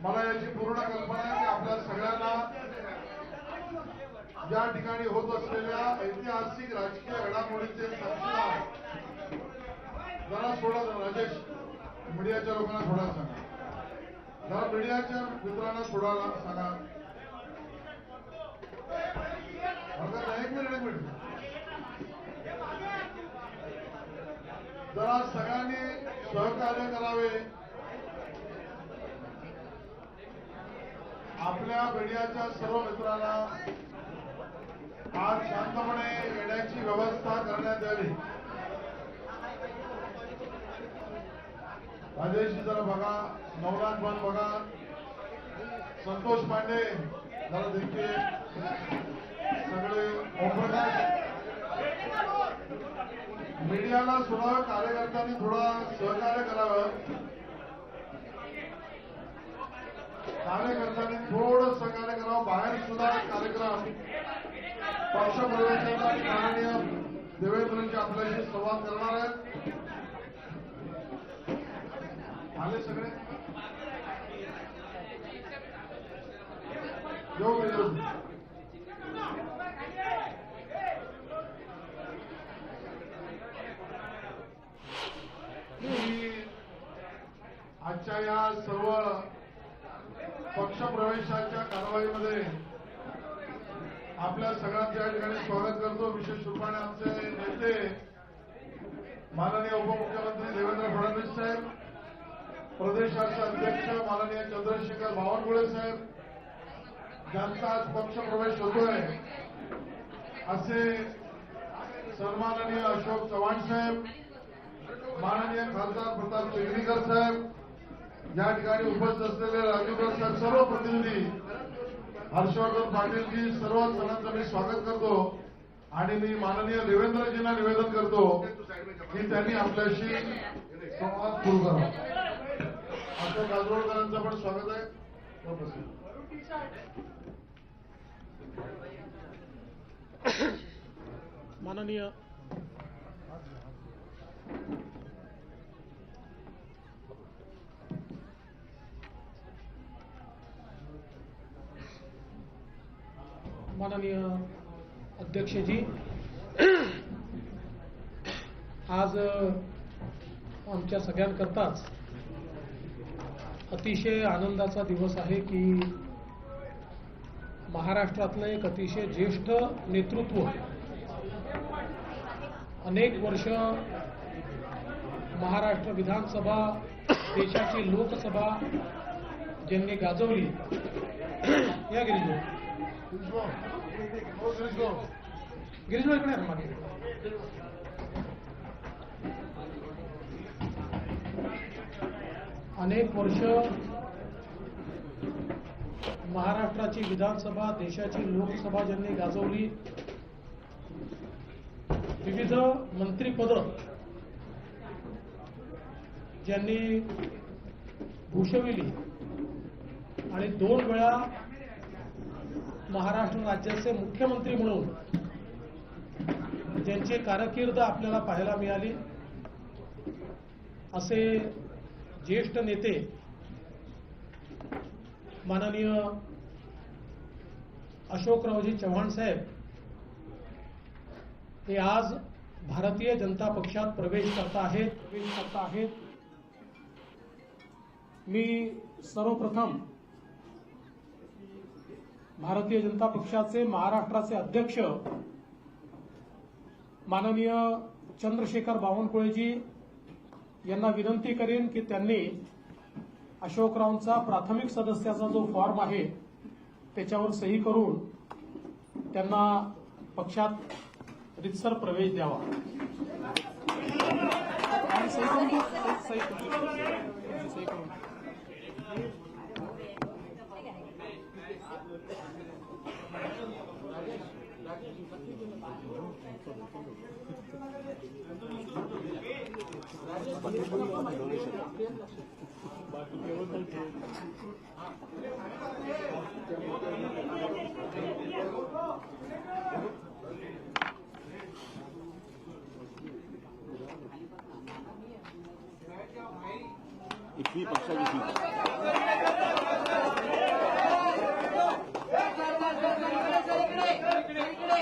मला याची पूर्ण कल्पना आहे की आपल्या सगळ्यांना या ठिकाणी होत असलेल्या ऐतिहासिक राजकीय घडामोडीचे तपशील जरा थोडा राजेश मीडियाच्या लोकांना थोडा सांगा, जरा मीडियाच्या मित्रांना थोडा सांगा. एक मिनिट जरा सगळ्यांनी सहकार्य करावे. आपल्या मीडियाच्या सर्व मित्रांना आज शांतपणे येण्याची व्यवस्था करण्यात यावी. राजेशजी जरा बघा, नवनाथ पण बघा, संतोष पांडे जरा देखील, सगळे ओमप्रकाश, मीडियाला सुद्धा कार्यकर्त्यांनी थोडा सहकार्य करावं. कार्यकर्त्यांनी थोडं सहकार्य करावं. बाहेर सुद्धा कार्यक्रम पक्षप्रवेशाचा माननीय देवेंद्रजी आपल्याशी संवाद करणार आहेत. आले सगळे येऊ. आजच्या या सर्व पक्षप्रवेशाच्या कारवाईमध्ये आपल्या सगळ्यांचं या ठिकाणी स्वागत करतो. विशेष रूपाने आमचे नेते माननीय उपमुख्यमंत्री देवेंद्र फडणवीस साहेब, प्रदेशाचे अध्यक्ष माननीय चंद्रशेखर बावनकुळे साहेब, ज्यांचा आज पक्षप्रवेश होतोय, असे सन्माननीय अशोक चव्हाण साहेब, माननीय खासदार प्रताप चिखलीकर साहेब, या ठिकाणी उपस्थित असलेले राजूकर साहेब, सर्व प्रतिनिधी, हर्षवर्धन पाटीलजी, सर्व जणांचं मी स्वागत करतो. आणि मी माननीय देवेंद्रजींना निवेदन करतो की त्यांनी आपल्याशी संवाद सुरू करावा. अशोक काजरोळकरांचं पण स्वागत आहे. माननीय अध्यक्षजी, आज आमच्या सगळ्यांकरताच अतिशय आनंदाचा दिवस आहे की महाराष्ट्रातलं एक अतिशय ज्येष्ठ नेतृत्व, अनेक वर्ष महाराष्ट्र विधानसभा, देशाची लोकसभा ज्यांनी गाजवली, या गिरीश इकडे मागे, अनेक वर्ष महाराष्ट्राची विधानसभा, देशाची लोकसभा ज्यांनी गाजवली, विविध मंत्रिपद ज्यांनी भूषविली आणि 2 वेळा महाराष्ट्र राज्याचे मुख्यमंत्री म्हणून ज्यांची कारकीर्द आपल्याला पाहायला मिळाली, असे ज्येष्ठ नेते माननीय अशोकरावजी चव्हाण साहेब हे आज भारतीय जनता पक्षात प्रवेश करत आहेत. मी सर्वप्रथम भारतीय जनता पक्षाचे महाराष्ट्राचे अध्यक्ष माननीय चंद्रशेखर बावनकुळेजी यांना विनंती करेन की त्यांनी अशोकरावांचा प्राथमिक सदस्याचा जो फॉर्म आहे त्याच्यावर सही करून त्यांना पक्षात रितसर प्रवेश द्यावा. आणि सही करून इतकी पक्षाची